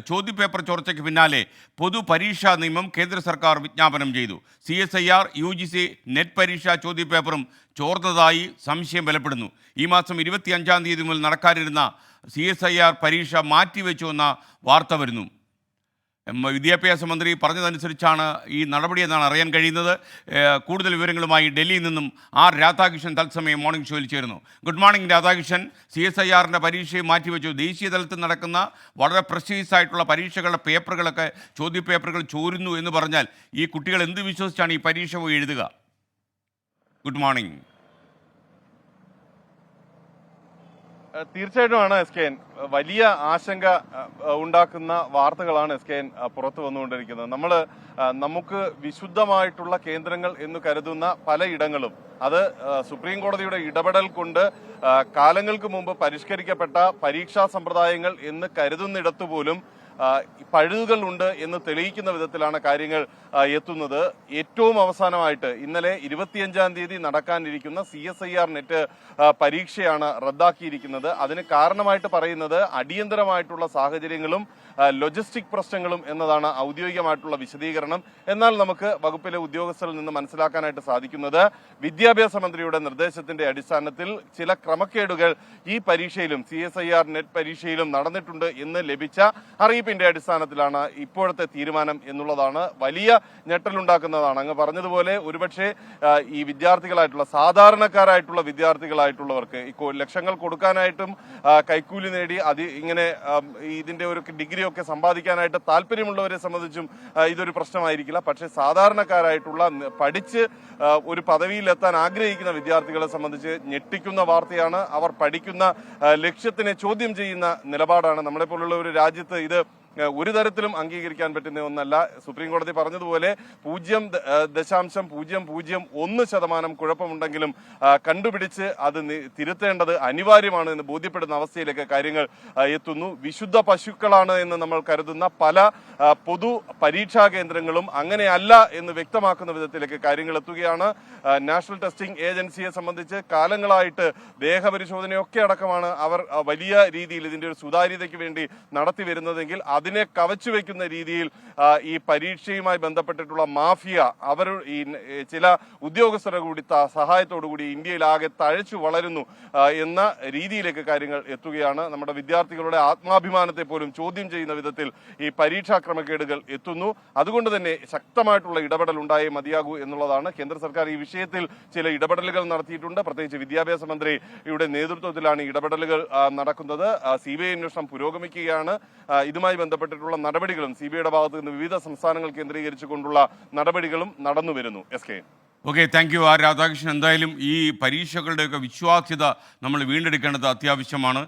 ചോദ്യപേപ്പർ ചോർച്ചയ്ക്ക് പിന്നാലെ പൊതുപരീക്ഷാ നിയമം കേന്ദ്ര സർക്കാർ വിജ്ഞാപനം ചെയ്തു. CSIR, UGC നെറ്റ് പരീക്ഷാ ചോദ്യപേപ്പറും ചോർന്നതായി സംശയം ബലപ്പെടുന്നു. ഈ മാസം 25-ാം തീയതി മുതൽ നടക്കാനിരുന്ന CSIR പരീക്ഷ മാറ്റിവെച്ചുവെന്ന വാർത്ത വരുന്നു. വിദ്യാഭ്യാസ മന്ത്രി പറഞ്ഞതനുസരിച്ചാണ് ഈ നടപടി എന്നാണ് അറിയാൻ കഴിയുന്നത്. കൂടുതൽ വിവരങ്ങളുമായി ഡൽഹിയിൽ നിന്നും രാധാകൃഷ്ണൻ തത്സമയം മോർണിംഗ് ഷോയിൽ ചേരുന്നു. Good morning Radhakrishnan. CSIRൻ്റെ പരീക്ഷയെ മാറ്റിവെച്ചു. ദേശീയ തലത്തിൽ നടക്കുന്ന വളരെ പ്രസ്റ്റീജിയസ് ആയിട്ടുള്ള പരീക്ഷകളുടെ പേപ്പറുകളൊക്കെ ചോദ്യപേപ്പറുകൾ ചോരുന്നു എന്ന് പറഞ്ഞാൽ ഈ കുട്ടികൾ എന്ത് വിശ്വസിച്ചാണ് ഈ പരീക്ഷ പോയി എഴുതുക? Good morning. തീർച്ചയായിട്ടുമാണ് SKN. വലിയ ആശങ്ക ഉണ്ടാക്കുന്ന വാർത്തകളാണ് SKN പുറത്തു വന്നുകൊണ്ടിരിക്കുന്നത്. നമുക്ക് വിശുദ്ധമായിട്ടുള്ള കേന്ദ്രങ്ങൾ എന്ന് കരുതുന്ന പലയിടങ്ങളും അത് സുപ്രീം കോടതിയുടെ ഇടപെടൽ കൊണ്ട് കാലങ്ങൾക്ക് മുമ്പ് പരിഷ്കരിക്കപ്പെട്ട പരീക്ഷാ സമ്പ്രദായങ്ങൾ എന്ന് കരുതുന്നിടത്തു പോലും പഴുതുകൾ ഉണ്ട് എന്ന് തെളിയിക്കുന്ന വിധത്തിലാണ് കാര്യങ്ങൾ എത്തുന്നത്. ഏറ്റവും അവസാനമായിട്ട് ഇന്നലെ 25-ാം തീയതി നടക്കാനിരിക്കുന്ന CSIR നെറ്റ് പരീക്ഷയാണ് റദ്ദാക്കിയിരിക്കുന്നത്. അതിന് കാരണമായിട്ട് പറയുന്നത് അടിയന്തരമായിട്ടുള്ള സാഹചര്യങ്ങളും ലോജിസ്റ്റിക് പ്രശ്നങ്ങളും എന്നതാണ് ഔദ്യോഗികമായിട്ടുള്ള വിശദീകരണം. എന്നാൽ നമുക്ക് വകുപ്പിലെ ഉദ്യോഗസ്ഥരിൽ നിന്ന് മനസ്സിലാക്കാനായിട്ട് സാധിക്കുന്നത് വിദ്യാഭ്യാസ മന്ത്രിയുടെ നിർദ്ദേശത്തിന്റെ അടിസ്ഥാനത്തിൽ ചില ക്രമക്കേടുകൾ ഈ പരീക്ഷയിലും CSIR നെറ്റ് പരീക്ഷയിലും നടന്നിട്ടുണ്ട് എന്ന് ലഭിച്ച അറിയിപ്പിന്റെ അടിസ്ഥാനത്തിലാണ് ഇപ്പോഴത്തെ തീരുമാനം എന്നുള്ളതാണ് വലിയ ഞെട്ടലുണ്ടാക്കുന്നതാണ്. അങ്ങ് പറഞ്ഞതുപോലെ ഒരുപക്ഷെ ഈ വിദ്യാർത്ഥികളായിട്ടുള്ള സാധാരണക്കാരായിട്ടുള്ള വിദ്യാർത്ഥികളായിട്ടുള്ളവർക്ക് ലക്ഷങ്ങൾ കൊടുക്കാനായിട്ടും കൈക്കൂലി നേടി ഇങ്ങനെ ഇതിന്റെ ഒരു ഡിഗ്രി ഒക്കെ സമ്പാദിക്കാനായിട്ട് താല്പര്യമുള്ളവരെ സംബന്ധിച്ചും ഇതൊരു പ്രശ്നമായിരിക്കില്ല. പക്ഷെ സാധാരണക്കാരായിട്ടുള്ള പഠിച്ച് ഒരു പദവിയിലെത്താൻ ആഗ്രഹിക്കുന്ന വിദ്യാർത്ഥികളെ സംബന്ധിച്ച് ഞെട്ടിക്കുന്ന വാർത്തയാണ്. അവർ പഠിക്കുന്ന ലക്ഷ്യത്തിനെ ചോദ്യം ചെയ്യുന്ന നിലപാടാണ്. നമ്മളെ പോലുള്ള ഒരു രാജ്യത്ത് ഇത് ഒരു തരത്തിലും അംഗീകരിക്കാൻ പറ്റുന്ന ഒന്നല്ല. സുപ്രീം കോടതി പറഞ്ഞതുപോലെ 0.001% കുഴപ്പമുണ്ടെങ്കിലും കണ്ടുപിടിച്ച് അത് തിരുത്തേണ്ടത് അനിവാര്യമാണ് എന്ന് ബോധ്യപ്പെടുന്ന അവസ്ഥയിലേക്ക് കാര്യങ്ങൾ എത്തുന്നു. വിശുദ്ധ പശുക്കളാണ് എന്ന് നമ്മൾ കരുതുന്ന പല പൊതു പരീക്ഷാ കേന്ദ്രങ്ങളും അങ്ങനെയല്ല എന്ന് വ്യക്തമാക്കുന്ന വിധത്തിലേക്ക് കാര്യങ്ങൾ എത്തുകയാണ്. നാഷണൽ ടെസ്റ്റിംഗ് ഏജൻസിയെ സംബന്ധിച്ച് കാലങ്ങളായിട്ട് ദേഹപരിശോധനയൊക്കെ അടക്കമാണ് അവർ വലിയ രീതിയിൽ ഇതിന്റെ ഒരു സുതാര്യതയ്ക്ക് വേണ്ടി നടത്തി വരുന്നതെങ്കിൽ അതിനെ കവച്ചുവെക്കുന്ന രീതിയിൽ ഈ പരീക്ഷയുമായി ബന്ധപ്പെട്ടിട്ടുള്ള മാഫിയ അവർ ഈ ചില ഉദ്യോഗസ്ഥരുടെ കൂടി സഹായത്തോടുകൂടി ഇന്ത്യയിലാകെ തഴച്ചു വളരുന്നു എന്ന രീതിയിലേക്ക് കാര്യങ്ങൾ എത്തുകയാണ്. നമ്മുടെ വിദ്യാർത്ഥികളുടെ ആത്മാഭിമാനത്തെ പോലും ചോദ്യം ചെയ്യുന്ന വിധത്തിൽ ഈ പരീക്ഷാ ക്രമക്കേടുകൾ എത്തുന്നു. അതുകൊണ്ട് തന്നെ ശക്തമായിട്ടുള്ള ഇടപെടൽ ഉണ്ടായേ മതിയാകൂ എന്നുള്ളതാണ്. കേന്ദ്ര സർക്കാർ ഈ വിഷയത്തിൽ ചില ഇടപെടലുകൾ നടത്തിയിട്ടുണ്ട്. പ്രത്യേകിച്ച് വിദ്യാഭ്യാസ മന്ത്രിയുടെ നേതൃത്വത്തിലാണ് ഇടപെടലുകൾ നടക്കുന്നത്. CBI അന്വേഷണം പുരോഗമിക്കുകയാണ്. ഇതുമായി ബന്ധപ്പെട്ടിട്ടുള്ള നടപടികളും CBIയുടെ ഭാഗത്ത് നിന്ന് വിവിധ സംസ്ഥാനങ്ങൾ കേന്ദ്രീകരിച്ചുകൊണ്ടുള്ള നടപടികളും നടന്നു വരുന്നു. Okay, thank you Radhakrishnan. എന്തായാലും ഈ പരീക്ഷകളുടെയൊക്കെ വിശ്വാസ്യത നമ്മൾ വീണ്ടെടുക്കേണ്ടത് അത്യാവശ്യമാണ്.